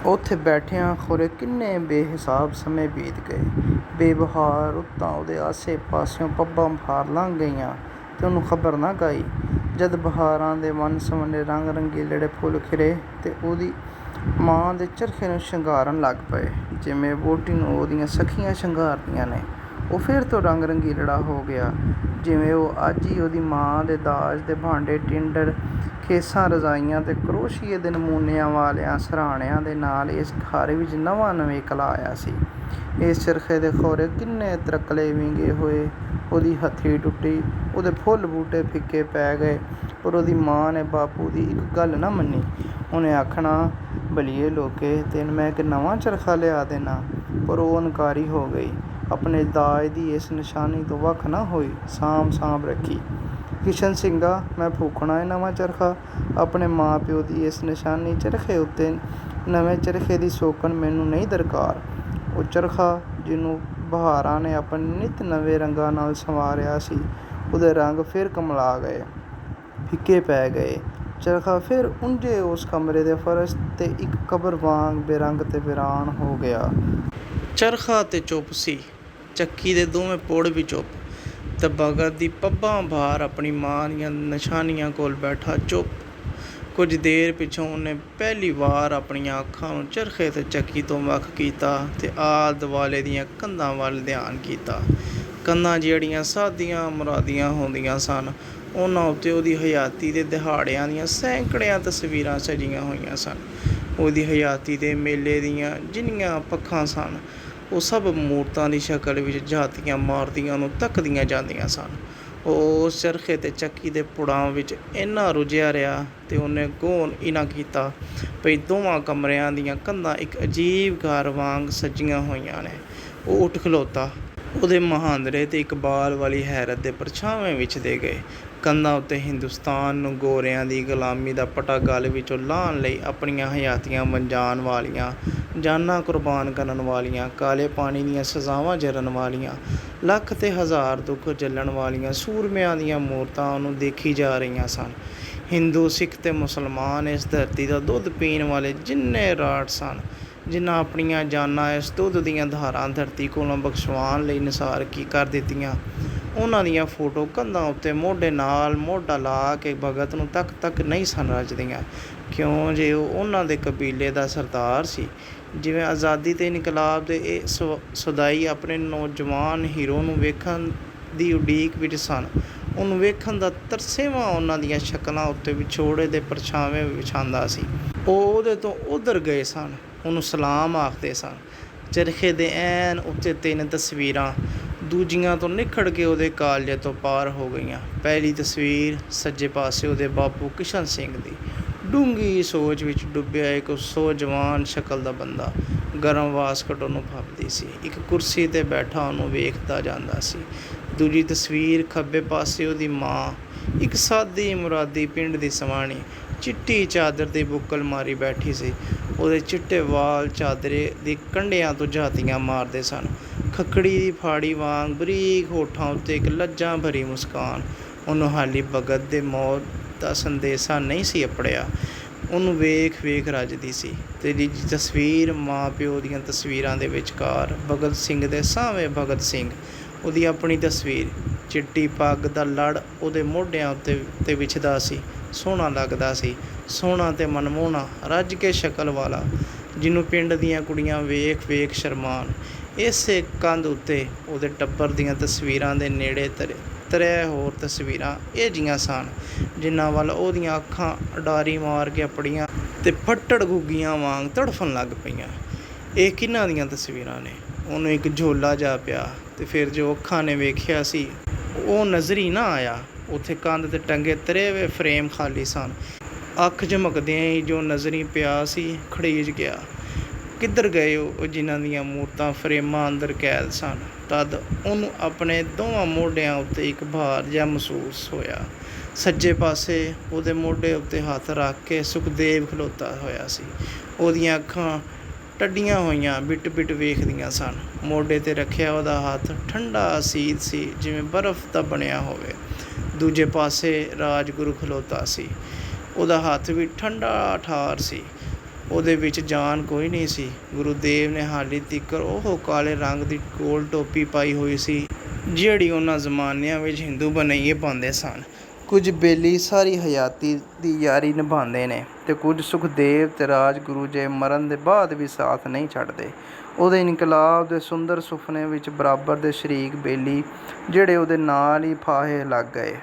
ਉੱਥੇ ਬੈਠਿਆਂ ਖੌਰੇ ਕਿੰਨੇ ਬੇਹਿਸਾਬ ਸਮੇਂ ਬੀਤ ਗਏ। ਬੇਬਹਾਰ ਰੁੱਤਾਂ ਉਹਦੇ ਆਸੇ ਪਾਸਿਓਂ ਪੱਬਾਂ ਭਾਰ ਲੰਘ ਗਈਆਂ ਤੇ ਉਹਨੂੰ ਖ਼ਬਰ ਨਾ ਗਈ। ਜਦ ਬਹਾਰਾਂ ਦੇ ਵੰਨ-ਸਵੰਨੇ ਰੰਗ ਰੰਗੀਲੇ ਫੁੱਲ ਖਿੜੇ ਤੇ ਉਹਦੀ ਮਾਂ ਦੇ ਚਰਖੇ ਨੂੰ ਸ਼ਿੰਗਾਰਨ ਲੱਗ ਪਏ, ਜਿਵੇਂ ਵਹੁਟੀ ਨੂੰ ਉਹਦੀਆਂ ਸਖੀਆਂ ਸ਼ਿੰਗਾਰਦੀਆਂ ਨੇ। ਉਹ ਫਿਰ ਤੋਂ ਰੰਗ ਰੰਗੀਲੜਾ ਹੋ ਗਿਆ, ਜਿਵੇਂ ਉਹ ਅੱਜ ਹੀ ਉਹਦੀ ਮਾਂ ਦੇ ਦਾਜ ਦੇ ਭਾਂਡੇ, ਟਿੰਡਰ, ਖੇਸਾਂ, ਰਜ਼ਾਈਆਂ ਤੇ ਕਰੋਸ਼ੀਏ ਦੇ ਨਮੂਨਿਆਂ ਵਾਲਿਆਂ ਸਿਰਹਾਣਿਆਂ ਦੇ ਨਾਲ ਇਸ ਘਰ ਵਿੱਚ ਨਵਾਂ-ਨਵੇਂ ਕਲਾ ਆਇਆ ਸੀ। ਇਸ ਚਰਖੇ ਦੇ ਖੌਰੇ ਕਿੰਨੇ ਤਰਕਲੇ ਵਿੰਗੇ ਹੋਏ, ਉਹਦੀ ਹੱਥੀ ਟੁੱਟੀ, ਉਹਦੇ ਫੁੱਲ ਬੂਟੇ ਫਿੱਕੇ ਪੈ ਗਏ। ਪਰ ਉਹਦੀ ਮਾਂ ਨੇ ਬਾਪੂ ਦੀ ਇੱਕ ਗੱਲ ਨਾ ਮੰਨੀ। ਉਹਨੇ ਆਖਣਾ, ਭਲੀਏ ਲੋਕੇ, ਤੈਨੂੰ ਮੈਂ ਇੱਕ ਨਵਾਂ ਚਰਖਾ ਲਿਆ ਦੇਣਾ। ਪਰ ਉਹ ਇਨਕਾਰੀ ਹੋ ਗਈ। ਆਪਣੇ ਦਾਜ ਦੀ ਇਸ ਨਿਸ਼ਾਨੀ ਤੋਂ ਵੱਖ ਨਾ ਹੋਈ, ਸਾਂਭ ਰੱਖੀ। ਕਿਸ਼ਨ ਸਿੰਘਾ, ਮੈਂ ਫੂਕਣਾ ਏ ਨਵਾਂ ਚਰਖਾ। ਆਪਣੇ ਮਾਂ ਪਿਓ ਦੀ ਇਸ ਨਿਸ਼ਾਨੀ ਚਰਖੇ ਉੱਤੇ ਨਵੇਂ ਚਰਖੇ ਦੀ ਸੌਕਣ ਮੈਨੂੰ ਨਹੀਂ ਦਰਕਾਰ। ਉਹ ਚਰਖਾ ਜਿਹਨੂੰ ਬਹਾਰਾਂ ਨੇ ਆਪਣੇ ਨਿੱਤ ਨਵੇਂ ਰੰਗਾਂ ਨਾਲ ਸੰਵਾਰਿਆ ਸੀ, ਉਹਦੇ ਰੰਗ ਫਿਰ ਕੁਮਲਾ ਗਏ, ਫਿੱਕੇ ਪੈ ਗਏ। ਚਰਖਾ ਫਿਰ ਉਂਝੇ ਉਸ ਕਮਰੇ ਦੇ ਫਰਸ਼ 'ਤੇ ਇੱਕ ਕਬਰ ਵਾਂਗ ਬੇਰੰਗ ਤੇ ਵੀਰਾਨ ਹੋ ਗਿਆ। ਚਰਖਾ ਤੇ ਚੁੱਪ ਸੀ, ਚੱਕੀ ਦੇ ਦੋਵੇਂ ਪੁੜ ਵੀ ਚੁੱਪ, ਤੇ ਭਗਤ ਦੀ ਪੱਬਾਂ ਭਾਰ ਆਪਣੀ ਮਾਂ ਦੀਆਂ ਨਿਸ਼ਾਨੀਆਂ ਕੋਲ ਬੈਠਾ ਚੁੱਪ। ਕੁਝ ਦੇਰ ਪਿੱਛੋਂ ਉਹਨੇ ਪਹਿਲੀ ਵਾਰ ਆਪਣੀਆਂ ਅੱਖਾਂ ਨੂੰ ਚਰਖੇ ਤੇ ਚੱਕੀ ਤੋਂ ਵੱਖ ਕੀਤਾ ਤੇ ਆਲੇ-ਦੁਆਲੇ ਦੀਆਂ ਕੰਧਾਂ ਵੱਲ ਧਿਆਨ ਕੀਤਾ। ਕੰਧਾਂ ਜਿਹੜੀਆਂ ਸਾਦੀਆਂ ਮੁਰਾਦੀਆਂ ਹੁੰਦੀਆਂ ਸਨ, ਉਹਨਾਂ ਉੱਤੇ ਉਹਦੀ ਹਯਾਤੀ ਦੇ ਦਿਹਾੜਿਆਂ ਦੀਆਂ ਸੈਂਕੜਿਆਂ ਤਸਵੀਰਾਂ ਸਜੀਆਂ ਹੋਈਆਂ ਸਨ। ਉਹਦੀ ਹਯਾਤੀ ਦੇ ਮੇਲੇ ਦੀਆਂ ਜਿੰਨੀਆਂ ਪੱਖਾਂ ਸਨ, ਉਹ ਸਭ ਮੂਰਤਾਂ ਦੀ ਸ਼ਕਲ ਵਿੱਚ ਝਾਤੀਆਂ ਮਾਰਦੀਆਂ ਉਹਨੂੰ ਤੱਕਦੀਆਂ ਜਾਂਦੀਆਂ ਸਨ। ਉਹ ਉਸ ਚਰਖੇ ਤੇ ਚੱਕੀ ਦੇ ਪੁੜਾਂ ਵਿੱਚ ਇੰਨਾ ਰੁੱਝਿਆ ਰਿਹਾ ਤੇ ਉਹਨੇ ਗੌਰ ਹੀ ਨਾ ਕੀਤਾ ਭਈ ਦੋਵਾਂ ਕਮਰਿਆਂ ਦੀਆਂ ਕੰਧਾਂ ਇੱਕ ਅਜੀਬ ਘਰ ਵਾਂਗ ਸਜੀਆਂ ਹੋਈਆਂ ਨੇ। ਉਹ ਉੱਠ ਖਲੋਤਾ। ਉਹਦੇ ਮੁਹਾਂਦਰੇ ਤੇ ਇਕਬਾਲ ਵਾਲੀ ਹੈਰਤ ਦੇ ਪਰਛਾਵੇਂ ਵਿਛਦੇ ਗਏ। ਕੰਧਾਂ ਉੱਤੇ ਹਿੰਦੁਸਤਾਨ ਨੂੰ ਗੋਰਿਆਂ ਦੀ ਗੁਲਾਮੀ ਦਾ ਪਟਾ ਗਲ ਵਿੱਚੋਂ ਲਾਹੁਣ ਲਈ ਆਪਣੀਆਂ ਹਯਾਤੀਆਂ ਵੰਜਾਣ ਵਾਲੀਆਂ, ਜਾਨਾਂ ਕੁਰਬਾਨ ਕਰਨ ਵਾਲੀਆਂ, ਕਾਲੇ ਪਾਣੀ ਦੀਆਂ ਸਜ਼ਾਵਾਂ ਝੱਲਣ ਵਾਲੀਆਂ, ਲੱਖ ਤੇ ਹਜ਼ਾਰ ਦੁੱਖ ਝੱਲਣ ਵਾਲੀਆਂ ਸੂਰਮਿਆਂ ਦੀਆਂ ਮੂਰਤਾਂ ਉਹਨੂੰ ਦੇਖੀ ਜਾ ਰਹੀਆਂ ਸਨ। ਹਿੰਦੂ, ਸਿੱਖ ਤੇ ਮੁਸਲਮਾਨ ਇਸ ਧਰਤੀ ਦਾ ਦੁੱਧ ਪੀਣ ਵਾਲੇ ਜਿੰਨੇ ਰਾਟ ਸਨ, ਜਿਨ੍ਹਾਂ ਆਪਣੀਆਂ ਜਾਨਾਂ ਇਸ ਦੁੱਧ ਦੀਆਂ ਧਾਰਾਂ ਧਰਤੀ ਕੋਲੋਂ ਬਖਸ਼ਵਾਉਣ ਲਈ ਨਿਸਾਰ ਕਰ ਦਿੱਤੀਆਂ, ਉਹਨਾਂ ਦੀਆਂ ਫੋਟੋ ਕੰਧਾਂ ਉੱਤੇ ਮੋਢੇ ਨਾਲ ਮੋਢਾ ਲਾ ਕੇ ਭਗਤ ਨੂੰ ਤੱਕ ਨਹੀਂ ਸਨ ਰਚਦੀਆਂ, ਕਿਉਂ ਜੇ ਉਹ ਉਹਨਾਂ ਦੇ ਕਬੀਲੇ ਦਾ ਸਰਦਾਰ ਸੀ। ਜਿਵੇਂ ਆਜ਼ਾਦੀ ਤੇ ਇਨਕਲਾਬ ਦੇ ਇਹ ਸੁਦਾਈ ਆਪਣੇ ਨੌਜਵਾਨ ਹੀਰੋ ਨੂੰ ਵੇਖਣ ਦੀ ਉਡੀਕ ਵਿੱਚ ਸਨ, ਉਹਨੂੰ ਵੇਖਣ ਦਾ ਤਰਸੇਵਾਂ ਉਹਨਾਂ ਦੀਆਂ ਸ਼ਕਲਾਂ ਉੱਤੇ ਵਿਛੋੜੇ ਦੇ ਪਰਛਾਵੇਂ ਵਿਛਾਂਦਾ ਸੀ। ਉਹ ਉਹਦੇ ਤੋਂ ਉੱਧਰ ਗਏ ਸਨ, ਉਹਨੂੰ ਸਲਾਮ ਆਖਦੇ ਸਨ। ਚਰਖੇ ਦੇ ਐਨ ਉੱਤੇ 3 ਤਸਵੀਰਾਂ ਦੂਜੀਆਂ ਤੋਂ ਨਿਖੜ ਕੇ ਉਹਦੇ ਕਾਲਜੇ ਤੋਂ ਪਾਰ ਹੋ ਗਈਆਂ। ਪਹਿਲੀ ਤਸਵੀਰ ਸੱਜੇ ਪਾਸੇ ਉਹਦੇ ਬਾਪੂ ਕਿਸ਼ਨ ਸਿੰਘ ਦੀ, ਡੂੰਘੀ ਸੋਚ ਵਿੱਚ ਡੁੱਬਿਆ ਇੱਕ ਸੌਜਵਾਨ ਸ਼ਕਲ ਦਾ ਬੰਦਾ। ਗਰਮ ਵਾਸਕਟ ਉਹਨੂੰ ਫੱਬਦੀ ਸੀ, ਇੱਕ ਕੁਰਸੀ 'ਤੇ ਬੈਠਾ ਉਹਨੂੰ ਵੇਖਦਾ ਜਾਂਦਾ ਸੀ। ਦੂਜੀ ਤਸਵੀਰ ਖੱਬੇ ਪਾਸੇ ਉਹਦੀ ਮਾਂ, ਇੱਕ ਸਾਦੀ ਮੁਰਾਦੀ ਪਿੰਡ ਦੀ ਸਵਾਣੀ, ਚਿੱਟੀ ਚਾਦਰ ਦੀ ਬੁੱਕਲ ਮਾਰੀ ਬੈਠੀ ਸੀ। ਉਹਦੇ ਚਿੱਟੇ ਵਾਲ ਚਾਦਰੇ ਦੀ ਕੰਢਿਆਂ ਤੋਂ ਝਾਤੀਆਂ ਮਾਰਦੇ ਸਨ। ਖੱਖੜੀ ਦੀ ਫਾੜੀ ਵਾਂਗ ਬਰੀਕ ਹੋਠਾਂ ਉੱਤੇ ਇੱਕ ਲੱਜਾਂ ਭਰੀ ਮੁਸਕਾਨ। ਉਹਨੂੰ ਹਾਲੀ ਭਗਤ ਦੇ ਮੌਤ ਦਾ ਸੰਦੇਸ਼ਾ ਨਹੀਂ ਸੀ ਅਪੜਿਆ। ਉਹਨੂੰ ਵੇਖ ਰੱਜਦੀ ਸੀ। ਤੀਜੀ ਤਸਵੀਰ ਮਾਂ ਪਿਓ ਦੀਆਂ ਤਸਵੀਰਾਂ ਦੇ ਵਿਚਕਾਰ ਭਗਤ ਸਿੰਘ ਦੇ ਸਾਹਵੇਂ ਭਗਤ ਸਿੰਘ, ਉਹਦੀ ਆਪਣੀ ਤਸਵੀਰ। ਚਿੱਟੀ ਪੱਗ ਦਾ ਲੜ ਉਹਦੇ ਮੋਢਿਆਂ ਉੱਤੇ ਵਿਛਦਾ ਸੀ। ਸੋਹਣਾ ਲੱਗਦਾ ਸੀ, ਸੋਹਣਾ ਤੇ ਮਨਮੋਹਣਾ, ਰੱਜ ਕੇ ਸ਼ਕਲ ਵਾਲਾ, ਜਿਹਨੂੰ ਪਿੰਡ ਦੀਆਂ ਕੁੜੀਆਂ ਵੇਖ ਸ਼ਰਮਾਨ। ਇਸੇ ਕੰਧ ਉੱਤੇ ਉਹਦੇ ਟੱਬਰ ਦੀਆਂ ਤਸਵੀਰਾਂ ਦੇ ਨੇੜੇ 3 ਹੋਰ ਤਸਵੀਰਾਂ ਇਹ ਜਿਹੀਆਂ ਸਨ, ਜਿਨ੍ਹਾਂ ਵੱਲ ਉਹਦੀਆਂ ਅੱਖਾਂ ਉਡਾਰੀ ਮਾਰ ਕੇ ਆਪਣੀਆਂ ਤੇ ਫੱਟੜ ਗੁੱਗੀਆਂ ਵਾਂਗ ਤੜਫਣ ਲੱਗ ਪਈਆਂ। ਇਹ ਕਿਹਨਾਂ ਦੀਆਂ ਤਸਵੀਰਾਂ ਨੇ? ਉਹਨੂੰ ਇੱਕ ਝੋਲਾ ਜਾ ਪਿਆ ਤੇ ਫਿਰ ਜੋ ਅੱਖਾਂ ਨੇ ਵੇਖਿਆ ਸੀ ਉਹ ਨਜ਼ਰ ਹੀ ਨਾ ਆਇਆ। ਉੱਥੇ ਕੰਧ 'ਤੇ ਟੰਗੇ 3 ਫਰੇਮ ਖਾਲੀ ਸਨ। ਅੱਖ ਝਮਕਦਿਆਂ ਹੀ ਜੋ ਨਜ਼ਰੀ ਪਿਆ ਸੀ ਖੜੀਜ ਗਿਆ। ਕਿੱਧਰ ਗਏ ਉਹ ਜਿਨ੍ਹਾਂ ਦੀਆਂ ਮੂਰਤਾਂ ਫਰੇਮਾਂ ਅੰਦਰ ਕੈਦ ਸਨ? ਤਦ ਉਹਨੂੰ ਆਪਣੇ ਦੋਵਾਂ ਮੋਢਿਆਂ ਉੱਤੇ ਇੱਕ ਭਾਰ ਜਿਹਾ ਮਹਿਸੂਸ ਹੋਇਆ। ਸੱਜੇ ਪਾਸੇ ਉਹਦੇ ਮੋਢੇ ਉੱਤੇ ਹੱਥ ਰੱਖ ਕੇ ਸੁਖਦੇਵ ਖਲੋਤਾ ਹੋਇਆ ਸੀ। ਉਹਦੀਆਂ ਅੱਖਾਂ ਟੱਡੀਆਂ ਹੋਈਆਂ ਬਿਟ ਵੇਖਦੀਆਂ ਸਨ। ਮੋਢੇ 'ਤੇ ਰੱਖਿਆ ਉਹਦਾ ਹੱਥ ਠੰਡਾ ਅਸੀਤ ਸੀ, ਜਿਵੇਂ ਬਰਫ਼ ਦਾ ਬਣਿਆ ਹੋਵੇ। ਦੂਜੇ ਪਾਸੇ ਰਾਜਗੁਰੂ ਖਲੋਤਾ ਸੀ। ਉਹਦਾ ਹੱਥ ਵੀ ਠੰਡਾ ਠਾਰ ਸੀ। ਉਹਦੇ ਵਿੱਚ ਜਾਨ ਕੋਈ ਨਹੀਂ ਸੀ। ਗੁਰੂਦੇਵ ਨੇ ਹਾਲੀ ਤੀਕਰ ਉਹ ਕਾਲੇ ਰੰਗ ਦੀ ਗੋਲ ਟੋਪੀ ਪਾਈ ਹੋਈ ਸੀ ਜਿਹੜੀ ਉਹਨਾਂ ਜ਼ਮਾਨਿਆਂ ਵਿੱਚ ਹਿੰਦੂ ਬਣਈਏ ਪਾਉਂਦੇ ਸਨ। ਕੁਝ ਬੇਲੀ ਸਾਰੀ ਹਯਾਤੀ ਦੀ ਯਾਰੀ ਨਿਭਾਉਂਦੇ ਨੇ ਅਤੇ ਕੁਝ ਸੁਖਦੇਵ ਅਤੇ ਰਾਜਗੁਰੂ ਜੇ ਮਰਨ ਦੇ ਬਾਅਦ ਵੀ ਸਾਥ ਨਹੀਂ ਛੱਡਦੇ। ਉਹਦੇ ਇਨਕਲਾਬ ਦੇ ਸੁੰਦਰ ਸੁਫਨੇ ਵਿੱਚ ਬਰਾਬਰ ਦੇ ਸ਼ਰੀਕ ਬੇਲੀ ਜਿਹੜੇ ਉਹਦੇ ਨਾਲ ਹੀ ਫਾਹੇ ਲੱਗ ਗਏ।